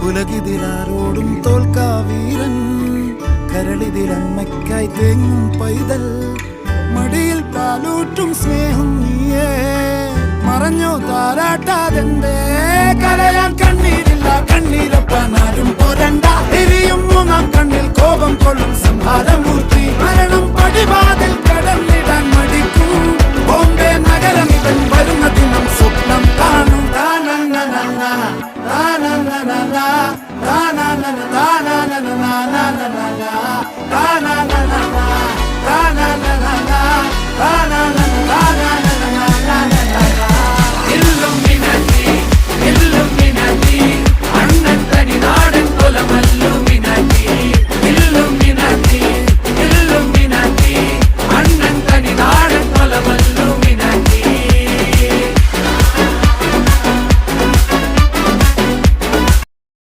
ഉലകിതിലാരോടും തോൽക്കാ വീരൻ, കരളിതിലമ്മയ്ക്കായി തേങ്ങും പൈതൽ, മടിയിൽ പാലൂറ്റും സ്നേഹം നീയേ. മറഞ്ഞോ താരാട്ടാതെന്റെ കരയാൻ കണ്ണീരില്ല, കണ്ണീരൊപ്പാനാരും പോരണ്ട. എരിയും മൂന്നാം കണ്ണിൽ കോപം കൊള്ളും സംഹാരമൂർത്തി, മരണം പടിവാതിൽ കടന്നിടാൻ മടിക്കും. ബോംബെ നഗരം ഇവൻ വരുന്ന ദിനം സ്വപ്നം കാണും.